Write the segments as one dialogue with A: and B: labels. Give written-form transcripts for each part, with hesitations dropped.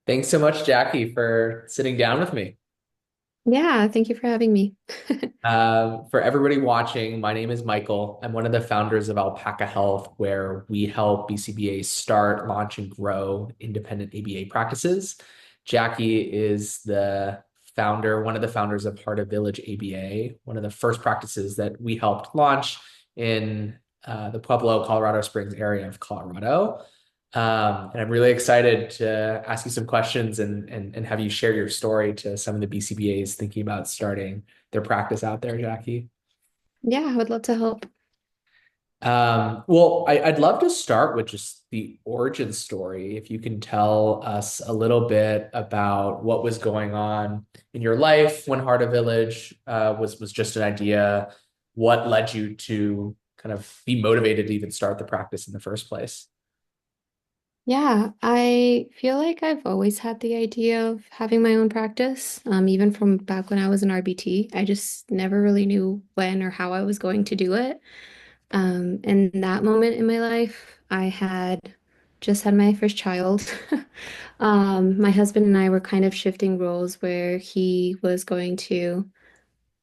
A: Thanks so much, Jackie, for sitting down with me.
B: Yeah, thank you for having me.
A: For everybody watching, my name is Michael. I'm one of the founders of Alpaca Health, where we help BCBAs start, launch, and grow independent ABA practices. Jackie is one of the founders of Heart of Village ABA, one of the first practices that we helped launch in the Pueblo, Colorado Springs area of Colorado. And I'm really excited to ask you some questions and have you share your story to some of the BCBAs thinking about starting their practice out there, Jackie.
B: Yeah, I would love to help.
A: I'd love to start with just the origin story. If you can tell us a little bit about what was going on in your life when Heart of Village was just an idea, what led you to kind of be motivated to even start the practice in the first place?
B: Yeah, I feel like I've always had the idea of having my own practice, even from back when I was an RBT. I just never really knew when or how I was going to do it. In that moment in my life, I had just had my first child. My husband and I were kind of shifting roles where he was going to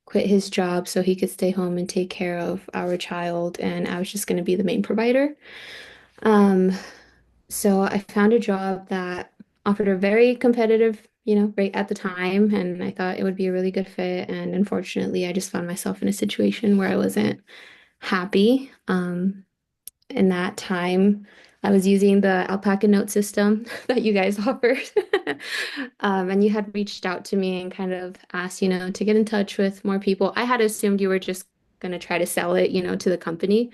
B: quit his job so he could stay home and take care of our child, and I was just going to be the main provider. Um, so I found a job that offered a very competitive, rate at the time, and I thought it would be a really good fit. And unfortunately, I just found myself in a situation where I wasn't happy. In that time, I was using the Alpaca note system that you guys offered. And you had reached out to me and kind of asked, to get in touch with more people. I had assumed you were just going to try to sell it, to the company.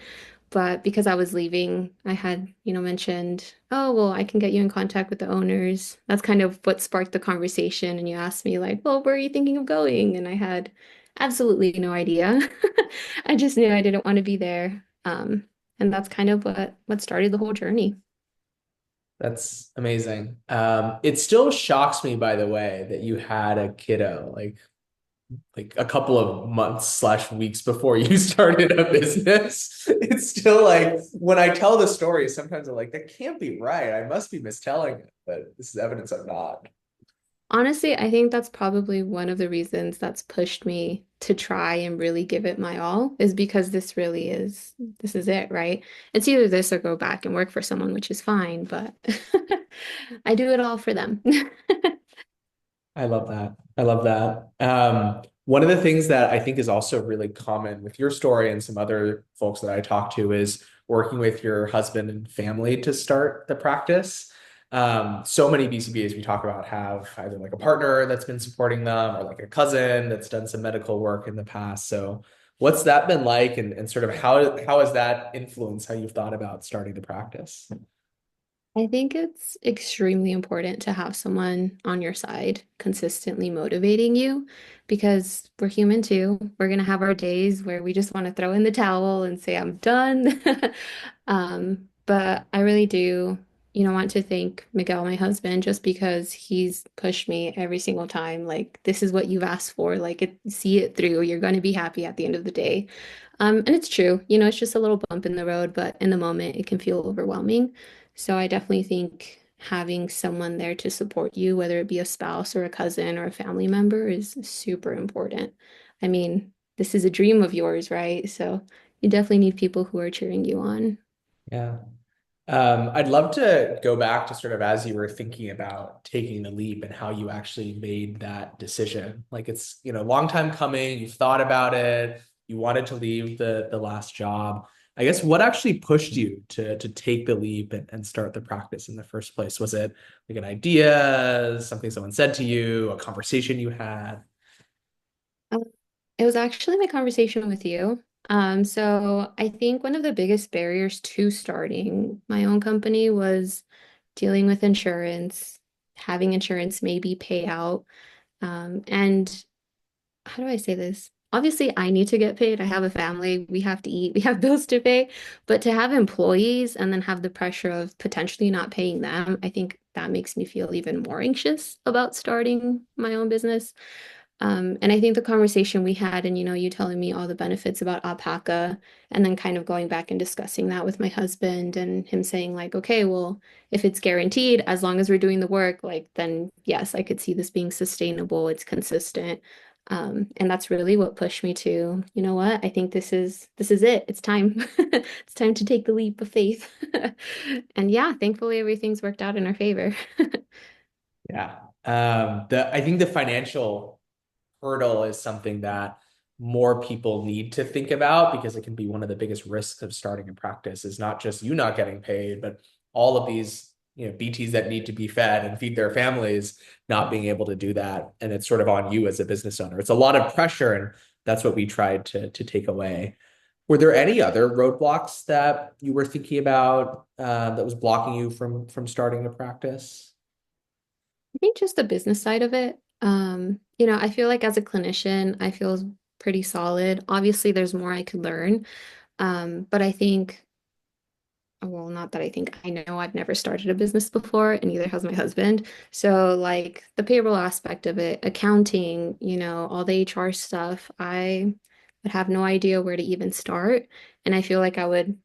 B: But because I was leaving, I had, mentioned, oh, well, I can get you in contact with the owners. That's kind of what sparked the conversation. And you asked me, like, well, where are you thinking of going? And I had absolutely no idea. I just knew I didn't want to be there. And that's kind of what started the whole journey.
A: That's amazing. It still shocks me, by the way, that you had a kiddo like a couple of months slash weeks before you started a business. It's still like when I tell the story, sometimes I'm like, that can't be right. I must be mistelling it, but this is evidence I'm not.
B: Honestly, I think that's probably one of the reasons that's pushed me to try and really give it my all is because this is it, right? It's either this or go back and work for someone, which is fine, but I do it all for them.
A: I love that. I love that. One of the things that I think is also really common with your story and some other folks that I talk to is working with your husband and family to start the practice. So many BCBAs we talk about have either like a partner that's been supporting them or like a cousin that's done some medical work in the past. So what's that been like and sort of how has that influenced how you've thought about starting the practice?
B: I think it's extremely important to have someone on your side consistently motivating you because we're human too. We're going to have our days where we just want to throw in the towel and say, I'm done. But I really do, want to thank Miguel, my husband, just because he's pushed me every single time. Like, this is what you've asked for. Like, see it through. You're going to be happy at the end of the day. And it's true, it's just a little bump in the road, but in the moment, it can feel overwhelming. So I definitely think having someone there to support you, whether it be a spouse or a cousin or a family member, is super important. I mean, this is a dream of yours, right? So you definitely need people who are cheering you on.
A: Yeah. I'd love to go back to sort of as you were thinking about taking the leap and how you actually made that decision. Like it's, long time coming, you thought about it, you wanted to leave the last job. I guess what actually pushed you to take the leap and start the practice in the first place? Was it like an idea, something someone said to you, a conversation you had?
B: Um, It was actually my conversation with you. So I think one of the biggest barriers to starting my own company was dealing with insurance, having insurance maybe pay out. And how do I say this? Obviously, I need to get paid. I have a family. We have to eat. We have bills to pay. But to have employees and then have the pressure of potentially not paying them, I think that makes me feel even more anxious about starting my own business. And I think the conversation we had, and you telling me all the benefits about alpaca, and then kind of going back and discussing that with my husband, and him saying, like, okay, well, if it's guaranteed, as long as we're doing the work, like, then yes, I could see this being sustainable, it's consistent. And that's really what pushed me to, you know what, I think this is it. It's time. It's time to take the leap of faith. And yeah, thankfully everything's worked out in our favor.
A: Yeah. I think the financial hurdle is something that more people need to think about because it can be one of the biggest risks of starting a practice is not just you not getting paid, but all of these, BTs that need to be fed and feed their families not being able to do that. And it's sort of on you as a business owner. It's a lot of pressure, and that's what we tried to take away. Were there any other roadblocks that you were thinking about that was blocking you from starting a practice?
B: I think just the business side of it. I feel like as a clinician, I feel pretty solid. Obviously, there's more I could learn. But I think, well, not that I think, I know I've never started a business before, and neither has my husband. So, like the payroll aspect of it, accounting, all the HR stuff, I would have no idea where to even start. And I feel like I would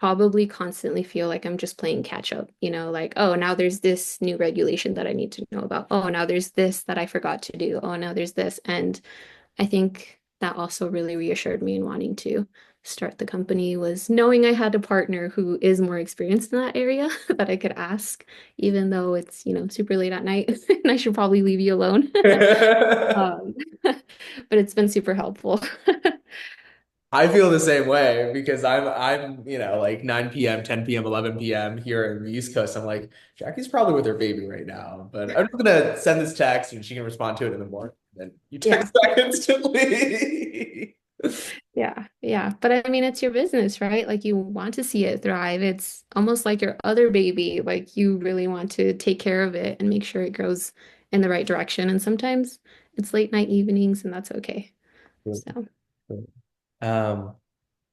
B: probably constantly feel like I'm just playing catch up, like, oh, now there's this new regulation that I need to know about. Oh, now there's this that I forgot to do. Oh, now there's this. And I think that also really reassured me in wanting to start the company was knowing I had a partner who is more experienced in that area that I could ask, even though it's, super late at night and I should probably leave you alone. Um, but it's been super helpful.
A: I feel the same way because I'm like 9 p.m., 10 p.m., 11 p.m. here in the East Coast. I'm like, Jackie's probably with her baby right now, but I'm just gonna send this text and she can respond to it in the morning. Then you
B: Yeah.
A: text back instantly.
B: Yeah, yeah. But I mean, it's your business, right? Like you want to see it thrive. It's almost like your other baby. Like you really want to take care of it and make sure it grows in the right direction. And sometimes it's late night evenings, and that's okay. So,
A: Um,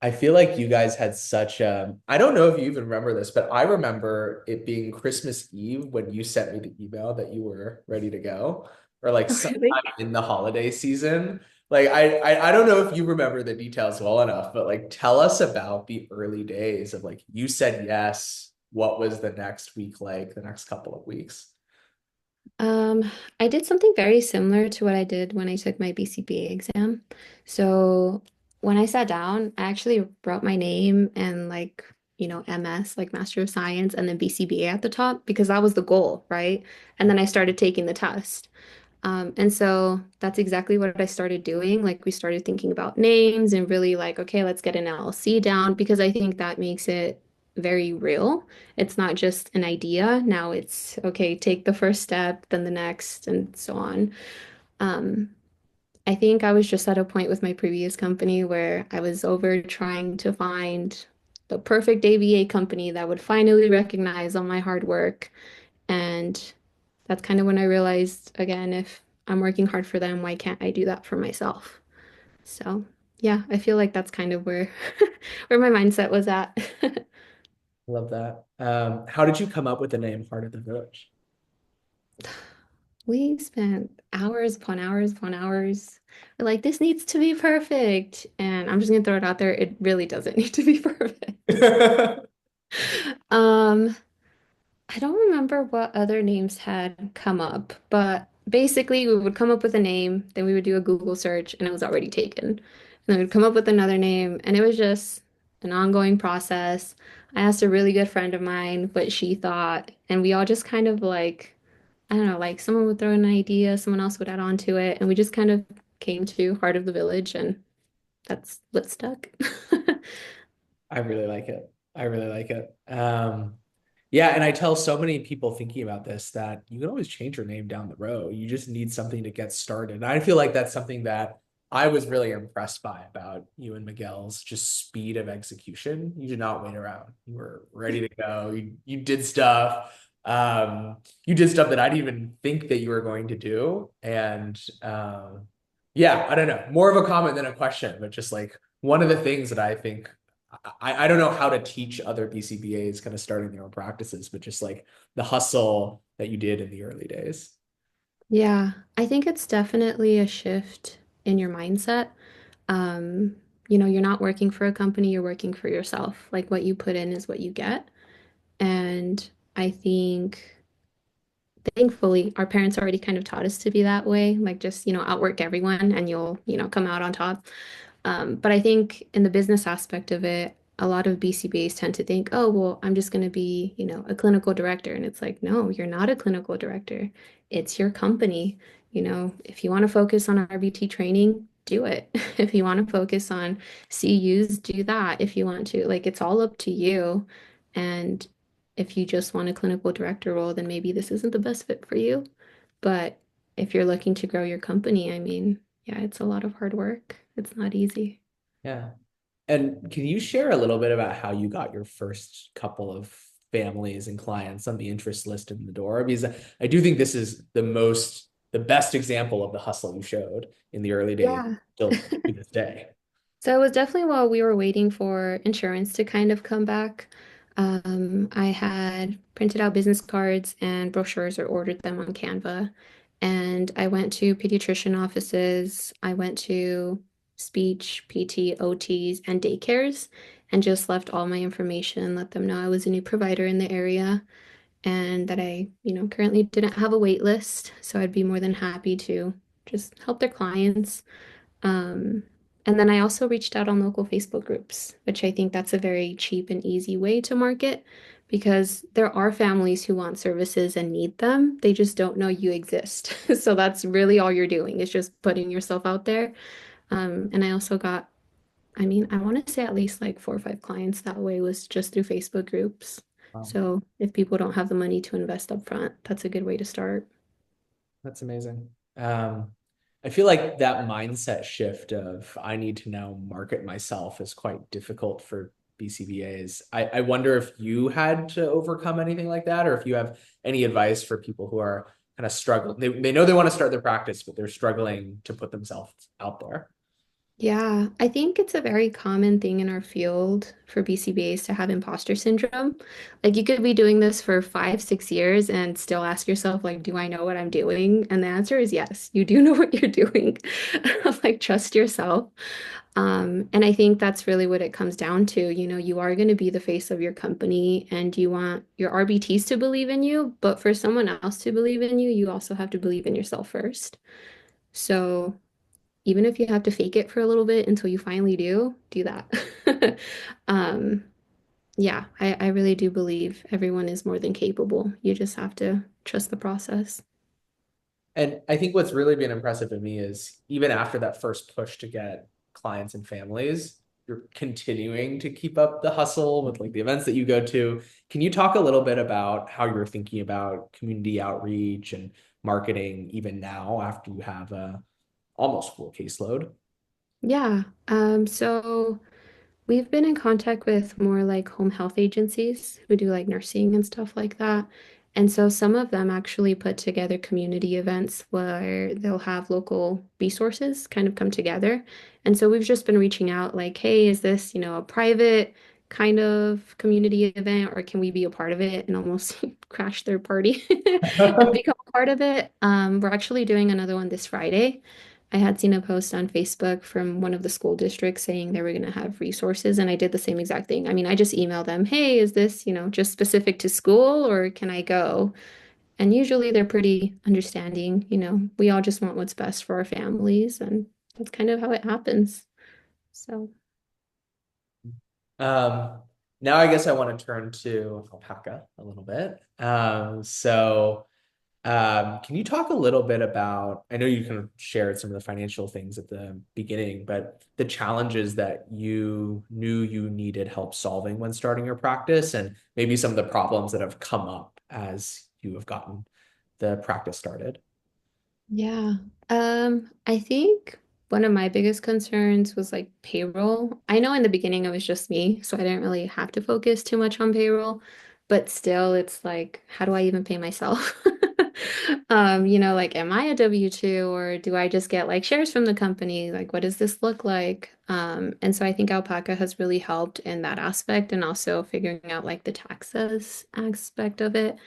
A: I feel like you guys had such I don't know if you even remember this, but I remember it being Christmas Eve when you sent me the email that you were ready to go, or like
B: oh,
A: sometime
B: really?
A: in the holiday season. Like I don't know if you remember the details well enough, but like tell us about the early days of like you said yes. What was the next week like, the next couple of weeks?
B: I did something very similar to what I did when I took my BCBA exam. So when I sat down, I actually wrote my name and like, MS, like Master of Science, and then BCBA at the top because that was the goal, right? And then I started taking the test. And so that's exactly what I started doing. Like we started thinking about names and really like, okay, let's get an LLC down because I think that makes it very real. It's not just an idea. Now it's okay, take the first step, then the next, and so on. Um, I think I was just at a point with my previous company where I was over trying to find the perfect ABA company that would finally recognize all my hard work. And that's kind of when I realized, again, if I'm working hard for them, why can't I do that for myself? So, yeah, I feel like that's kind of where where my mindset was at.
A: Love that. How did you come up with the name Heart of the Village?
B: We spent hours upon hours upon hours. We're like, this needs to be perfect. And I'm just gonna throw it out there. It really doesn't need to be perfect. Um, I don't remember what other names had come up, but basically we would come up with a name, then we would do a Google search and it was already taken. And then we'd come up with another name and it was just an ongoing process. I asked a really good friend of mine what she thought, and we all just kind of like, I don't know, like someone would throw in an idea, someone else would add on to it, and we just kind of came to Heart of the Village and that's what stuck.
A: I really like it. I really like it. Yeah, and I tell so many people thinking about this that you can always change your name down the road. You just need something to get started. And I feel like that's something that I was really impressed by about you and Miguel's just speed of execution. You did not wait around. You were ready to go. You did stuff. You did stuff that I didn't even think that you were going to do. And yeah, I don't know. More of a comment than a question, but just like one of the things that I think I don't know how to teach other BCBAs kind of starting their own practices, but just like the hustle that you did in the early days.
B: Yeah, I think it's definitely a shift in your mindset. Um, you're not working for a company, you're working for yourself. Like what you put in is what you get. And I think thankfully our parents already kind of taught us to be that way, like just, outwork everyone and you'll, come out on top. But I think in the business aspect of it, a lot of BCBAs tend to think, oh, well, I'm just going to be, a clinical director. And it's like, no, you're not a clinical director. It's your company. If you want to focus on RBT training, do it. If you want to focus on CUs, do that. If you want to, like, it's all up to you. And if you just want a clinical director role, then maybe this isn't the best fit for you. But if you're looking to grow your company, I mean, yeah, it's a lot of hard work. It's not easy.
A: Yeah. And can you share a little bit about how you got your first couple of families and clients on the interest list in the door? Because I do think this is the best example of the hustle you showed in the early days
B: Yeah.
A: till to this day.
B: So it was definitely while we were waiting for insurance to kind of come back. I had printed out business cards and brochures or ordered them on Canva. And I went to pediatrician offices. I went to speech, PT, OTs, and daycares and just left all my information, let them know I was a new provider in the area and that I, currently didn't have a wait list. So I'd be more than happy to just help their clients. Um, and then I also reached out on local Facebook groups, which I think that's a very cheap and easy way to market because there are families who want services and need them. They just don't know you exist. So that's really all you're doing is just putting yourself out there. And I also got, I mean, I want to say at least like 4 or 5 clients that way was just through Facebook groups.
A: Wow.
B: So if people don't have the money to invest up front, that's a good way to start.
A: That's amazing. I feel like that mindset shift of I need to now market myself is quite difficult for BCBAs. I wonder if you had to overcome anything like that, or if you have any advice for people who are kind of struggling. They know they want to start their practice, but they're struggling to put themselves out there.
B: Yeah, I think it's a very common thing in our field for BCBAs to have imposter syndrome. Like you could be doing this for 5, 6 years and still ask yourself, like, do I know what I'm doing? And the answer is yes, you do know what you're doing. Like trust yourself. And I think that's really what it comes down to. You are going to be the face of your company and you want your RBTs to believe in you, but for someone else to believe in you, you also have to believe in yourself first. So even if you have to fake it for a little bit until you finally do that. Um, yeah, I really do believe everyone is more than capable. You just have to trust the process.
A: And I think what's really been impressive to me is even after that first push to get clients and families, you're continuing to keep up the hustle with like the events that you go to. Can you talk a little bit about how you're thinking about community outreach and marketing even now after you have a almost full caseload?
B: Yeah. So we've been in contact with more like home health agencies who do like nursing and stuff like that. And so some of them actually put together community events where they'll have local resources kind of come together. And so we've just been reaching out like, hey, is this, a private kind of community event or can we be a part of it and almost crash their party and become a part of it? We're actually doing another one this Friday. I had seen a post on Facebook from one of the school districts saying they were going to have resources, and I did the same exact thing. I mean, I just emailed them, hey, is this, just specific to school or can I go? And usually they're pretty understanding, we all just want what's best for our families, and that's kind of how it happens. So,
A: Um, Now I guess I want to turn to Alpaca a little bit. Can you talk a little bit about, I know you kind of shared some of the financial things at the beginning, but the challenges that you knew you needed help solving when starting your practice and maybe some of the problems that have come up as you have gotten the practice started?
B: yeah. I think one of my biggest concerns was like payroll. I know in the beginning it was just me, so I didn't really have to focus too much on payroll, but still it's like, how do I even pay myself? Like, am I a W-2 or do I just get like shares from the company? Like, what does this look like? And so I think Alpaca has really helped in that aspect and also figuring out like the taxes aspect of it.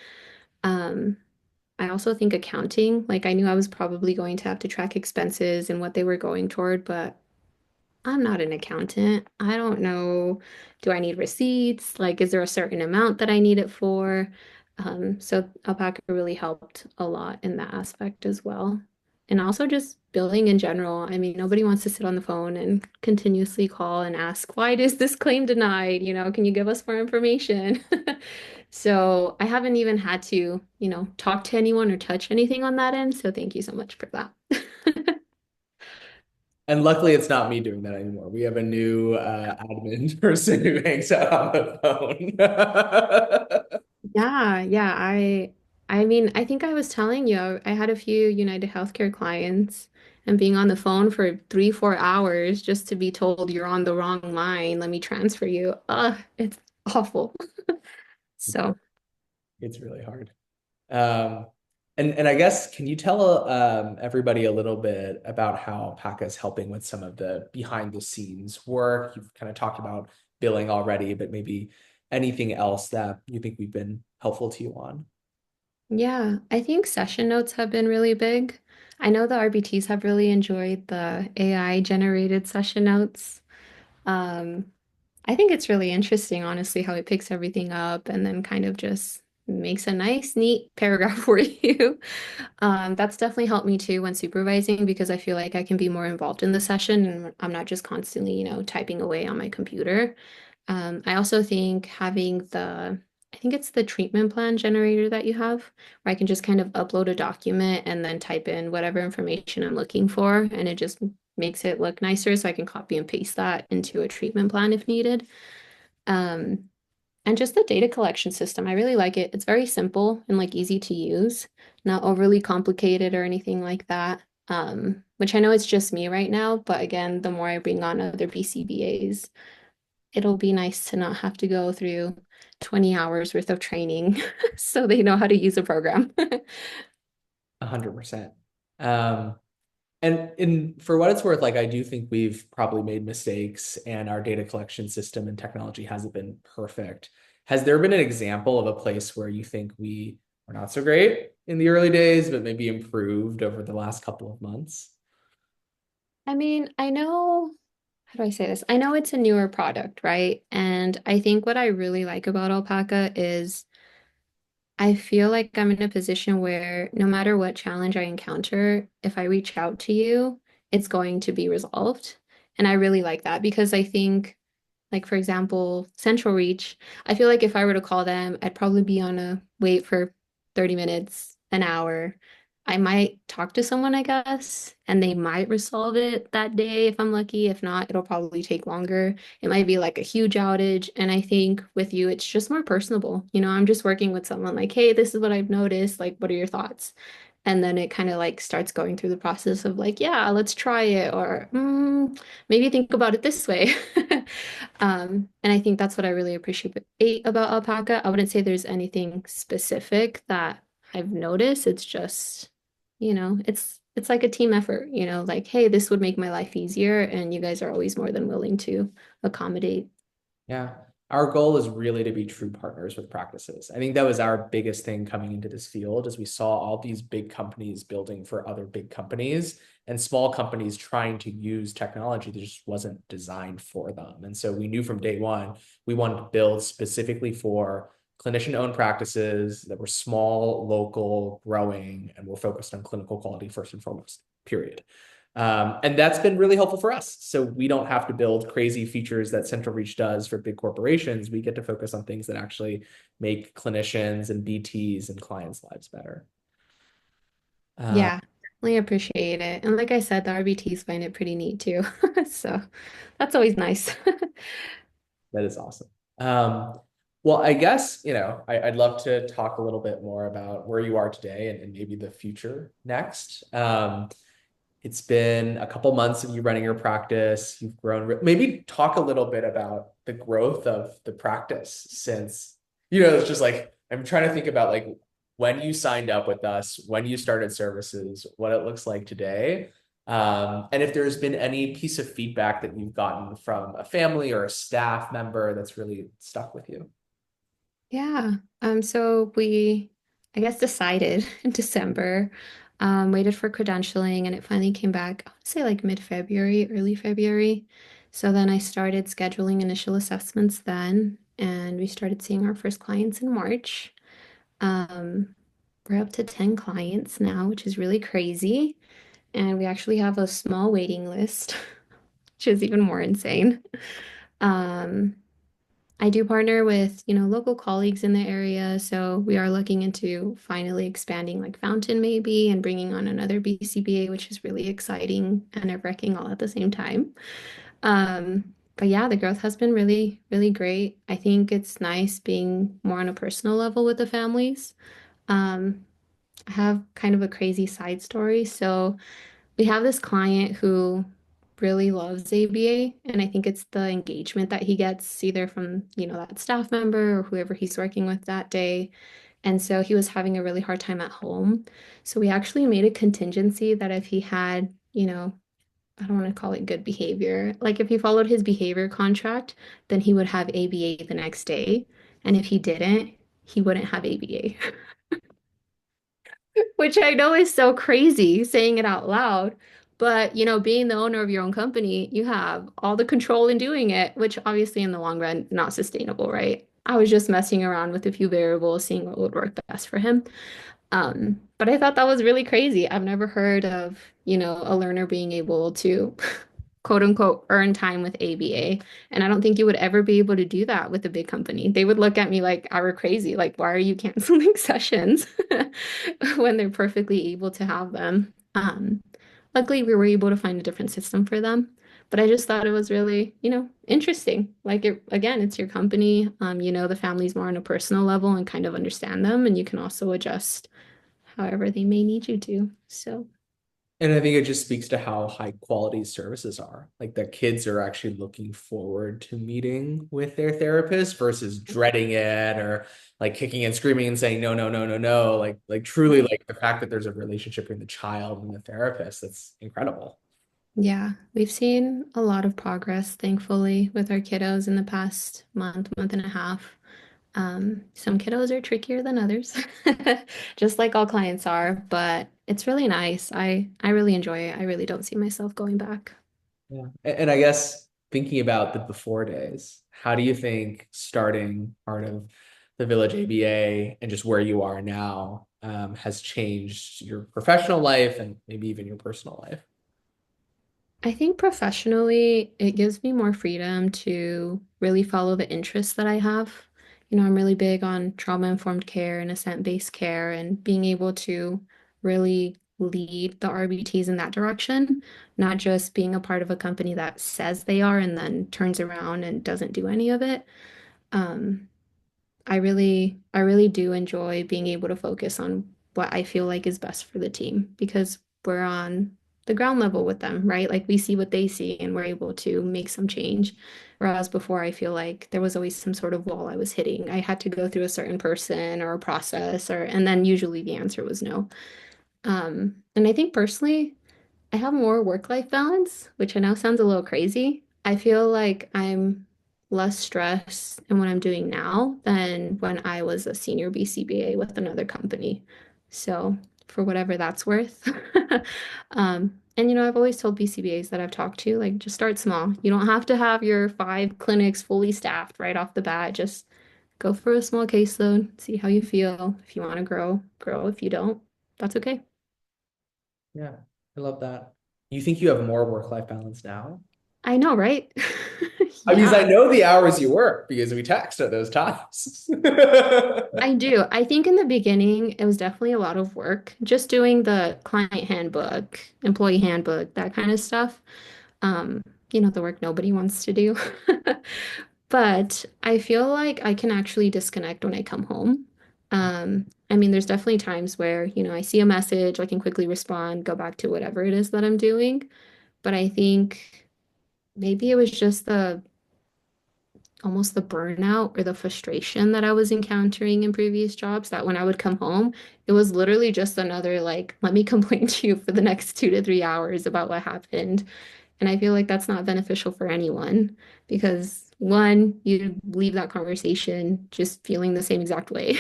B: Um, I also think accounting, like I knew I was probably going to have to track expenses and what they were going toward, but I'm not an accountant. I don't know. Do I need receipts? Like, is there a certain amount that I need it for? So Alpaca really helped a lot in that aspect as well. And also just billing in general. I mean, nobody wants to sit on the phone and continuously call and ask, why is this claim denied? Can you give us more information? So I haven't even had to, talk to anyone or touch anything on that end. So thank you so much for that.
A: And luckily, it's not me doing that anymore. We have a new admin person who hangs out on the phone.
B: Yeah, yeah. I mean, I think I was telling you, I had a few United Healthcare clients and being on the phone for 3, 4 hours just to be told you're on the wrong line. Let me transfer you. It's awful. So,
A: It's really hard. Um, and I guess, can you tell everybody a little bit about how Alpaca is helping with some of the behind the scenes work? You've kind of talked about billing already, but maybe anything else that you think we've been helpful to you on?
B: yeah, I think session notes have been really big. I know the RBTs have really enjoyed the AI generated session notes. Um, I think it's really interesting, honestly, how it picks everything up and then kind of just makes a nice, neat paragraph for you. That's definitely helped me too when supervising because I feel like I can be more involved in the session and I'm not just constantly, typing away on my computer. I also think having I think it's the treatment plan generator that you have, where I can just kind of upload a document and then type in whatever information I'm looking for, and it just makes it look nicer so I can copy and paste that into a treatment plan if needed. Um, and just the data collection system, I really like it. It's very simple and like easy to use, not overly complicated or anything like that. Which I know it's just me right now, but again, the more I bring on other BCBAs, it'll be nice to not have to go through 20 hours worth of training so they know how to use a program.
A: 100%. Um, and for what it's worth, like I do think we've probably made mistakes and our data collection system and technology hasn't been perfect. Has there been an example of a place where you think we were not so great in the early days, but maybe improved over the last couple of months?
B: I mean, I know, how do I say this? I know it's a newer product, right? And I think what I really like about Alpaca is I feel like I'm in a position where no matter what challenge I encounter, if I reach out to you, it's going to be resolved. And I really like that because I think, like, for example, Central Reach, I feel like if I were to call them, I'd probably be on a wait for 30 minutes, an hour. I might talk to someone, I guess, and they might resolve it that day if I'm lucky. If not, it'll probably take longer. It might be like a huge outage. And I think with you, it's just more personable. I'm just working with someone like, hey, this is what I've noticed. Like, what are your thoughts? And then it kind of like starts going through the process of like, yeah, let's try it, or maybe think about it this way. And I think that's what I really appreciate about Alpaca. I wouldn't say there's anything specific that I've noticed. It's just, it's like a team effort, like, hey, this would make my life easier, and you guys are always more than willing to accommodate.
A: Yeah. Our goal is really to be true partners with practices. I think that was our biggest thing coming into this field is we saw all these big companies building for other big companies and small companies trying to use technology that just wasn't designed for them. And so we knew from day one, we wanted to build specifically for clinician-owned practices that were small, local, growing, and were focused on clinical quality first and foremost, period. And that's been really helpful for us. So we don't have to build crazy features that Central Reach does for big corporations. We get to focus on things that actually make clinicians and BTs and clients' lives better. Uh,
B: Yeah, definitely appreciate it. And like I said, the RBTs find it pretty neat too. So that's always nice.
A: that is awesome. Well, I guess, I'd love to talk a little bit more about where you are today and maybe the future next. It's been a couple months of you running your practice. You've grown. Maybe talk a little bit about the growth of the practice since, it's just like I'm trying to think about like when you signed up with us, when you started services, what it looks like today. And if there's been any piece of feedback that you've gotten from a family or a staff member that's really stuck with you.
B: Yeah. So I guess, decided in December. Waited for credentialing and it finally came back, I would say like mid-February, early February. So then I started scheduling initial assessments then, and we started seeing our first clients in March. Um, we're up to 10 clients now, which is really crazy. And we actually have a small waiting list, which is even more insane. Um, I do partner with, local colleagues in the area, so we are looking into finally expanding like Fountain maybe and bringing on another BCBA, which is really exciting and nerve-wracking all at the same time. But yeah, the growth has been really, really great. I think it's nice being more on a personal level with the families. Um, I have kind of a crazy side story. So we have this client who really loves ABA, and I think it's the engagement that he gets either from, that staff member or whoever he's working with that day. And so he was having a really hard time at home. So we actually made a contingency that if he had, I don't want to call it good behavior, like if he followed his behavior contract, then he would have ABA the next day. And if he didn't, he wouldn't have ABA. Which I know is so crazy saying it out loud. But, being the owner of your own company, you have all the control in doing it, which obviously in the long run, not sustainable, right? I was just messing around with a few variables, seeing what would work best for him. But I thought that was really crazy. I've never heard of, a learner being able to quote unquote earn time with ABA. And I don't think you would ever be able to do that with a big company. They would look at me like I were crazy. Like, why are you canceling sessions when they're perfectly able to have them? Luckily, we were able to find a different system for them. But I just thought it was really, interesting. Like again, it's your company. The family's more on a personal level and kind of understand them, and you can also adjust however they may need you to. So
A: And I think it just speaks to how high quality services are. Like the kids are actually looking forward to meeting with their therapist versus dreading it or like kicking and screaming and saying no, no, no, no, no. Like truly
B: right.
A: like the fact that there's a relationship between the child and the therapist, that's incredible.
B: Yeah, we've seen a lot of progress, thankfully, with our kiddos in the past month, month and a half. Some kiddos are trickier than others, just like all clients are, but it's really nice. I really enjoy it. I really don't see myself going back.
A: Yeah. And I guess thinking about the before days, how do you think starting part of the Village ABA and just where you are now has changed your professional life and maybe even your personal life?
B: I think professionally, it gives me more freedom to really follow the interests that I have. I'm really big on trauma-informed care and ascent-based care and being able to really lead the RBTs in that direction, not just being a part of a company that says they are and then turns around and doesn't do any of it. Um, I really do enjoy being able to focus on what I feel like is best for the team because we're on the ground level with them, right? Like we see what they see and we're able to make some change. Whereas before, I feel like there was always some sort of wall I was hitting. I had to go through a certain person or a process, and then usually the answer was no. And I think personally, I have more work-life balance, which I know sounds a little crazy. I feel like I'm less stressed in what I'm doing now than when I was a senior BCBA with another company. So, for whatever that's worth. And I've always told BCBAs that I've talked to, like, just start small. You don't have to have your 5 clinics fully staffed right off the bat. Just go for a small caseload, see how you feel. If you want to grow, grow. If you don't, that's okay.
A: Yeah, I love that. You think you have more work-life balance now?
B: I know, right?
A: I mean, I
B: Yeah,
A: know the hours you work because we text at those times.
B: I do. I think in the beginning, it was definitely a lot of work, just doing the client handbook, employee handbook, that kind of stuff. Um, the work nobody wants to do. But I feel like I can actually disconnect when I come home. I mean, there's definitely times where, I see a message, I can quickly respond, go back to whatever it is that I'm doing. But I think maybe it was just the almost the burnout or the frustration that I was encountering in previous jobs that when I would come home, it was literally just another like, let me complain to you for the next 2 to 3 hours about what happened. And I feel like that's not beneficial for anyone because one, you leave that conversation just feeling the same exact way.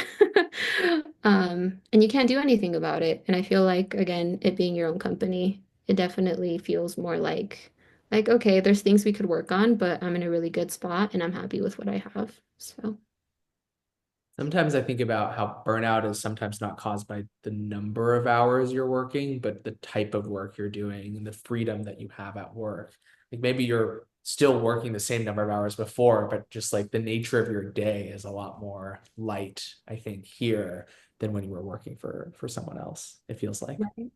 B: And you can't do anything about it. And I feel like, again, it being your own company, it definitely feels more like, okay, there's things we could work on, but I'm in a really good spot and I'm happy with what I have. So,
A: Sometimes I think about how burnout is sometimes not caused by the number of hours you're working, but the type of work you're doing and the freedom that you have at work. Like maybe you're still working the same number of hours before, but just like the nature of your day is a lot more light, I think, here than when you were working for someone else, it feels like.
B: right.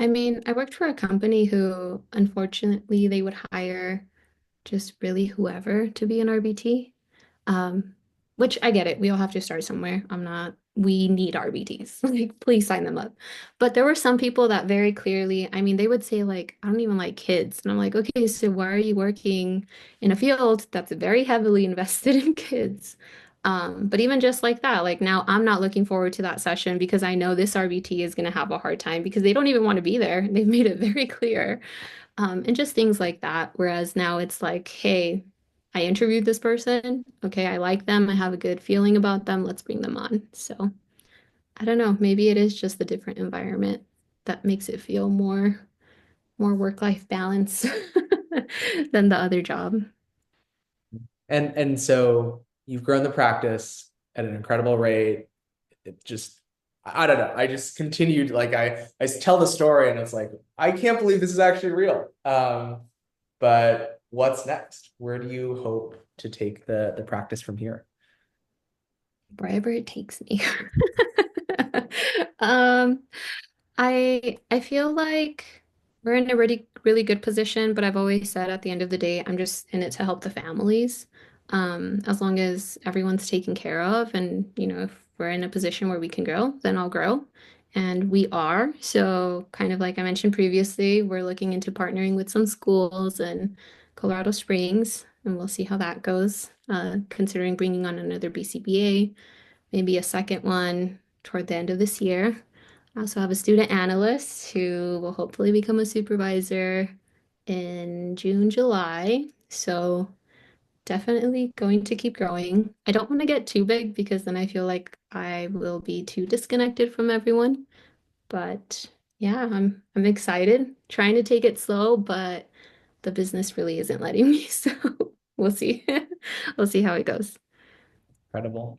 B: I mean, I worked for a company who, unfortunately, they would hire just really whoever to be an RBT. Um, which I get it. We all have to start somewhere. We need RBTs. Like, please sign them up. But there were some people that very clearly, I mean, they would say, like, I don't even like kids. And I'm like, okay, so why are you working in a field that's very heavily invested in kids? But even just like that, like now I'm not looking forward to that session because I know this RBT is going to have a hard time because they don't even want to be there. They've made it very clear. And just things like that. Whereas now it's like, hey, I interviewed this person. Okay, I like them. I have a good feeling about them. Let's bring them on. So I don't know. Maybe it is just the different environment that makes it feel more work-life balance than the other job.
A: And so you've grown the practice at an incredible rate. It just I don't know. I just continued like I tell the story and it's like I can't believe this is actually real. But what's next? Where do you hope to take the practice from here?
B: Wherever it takes me. Um, I feel like we're in a really good position, but I've always said at the end of the day, I'm just in it to help the families. As long as everyone's taken care of and if we're in a position where we can grow, then I'll grow. And we are. So kind of like I mentioned previously, we're looking into partnering with some schools in Colorado Springs, and we'll see how that goes. Considering bringing on another BCBA, maybe a second one toward the end of this year. I also have a student analyst who will hopefully become a supervisor in June, July. So definitely going to keep growing. I don't want to get too big because then I feel like I will be too disconnected from everyone. But yeah, I'm excited, trying to take it slow, but the business really isn't letting me. So we'll see. We'll see how it goes.
A: Incredible.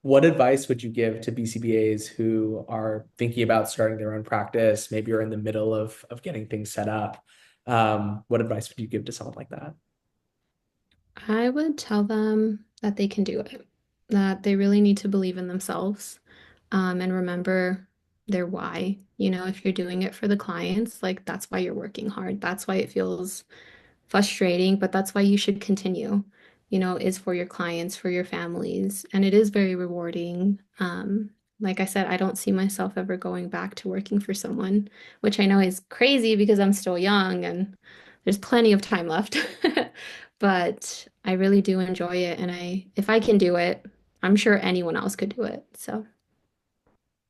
A: What advice would you give to BCBAs who are thinking about starting their own practice? Maybe you're in the middle of getting things set up. What advice would you give to someone like that?
B: I would tell them that they can do it, that they really need to believe in themselves, and remember their why. If you're doing it for the clients, like that's why you're working hard. That's why it feels frustrating, but that's why you should continue, is for your clients, for your families. And it is very rewarding. Like I said, I don't see myself ever going back to working for someone, which I know is crazy because I'm still young and there's plenty of time left. But I really do enjoy it. And if I can do it, I'm sure anyone else could do it. So,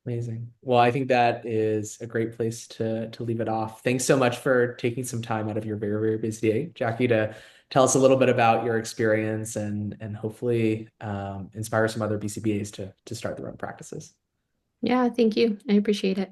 A: Amazing. Well, I think that is a great place to leave it off. Thanks so much for taking some time out of your very, very busy day, Jackie, to tell us a little bit about your experience and hopefully inspire some other BCBAs to start their own practices.
B: yeah, thank you. I appreciate it.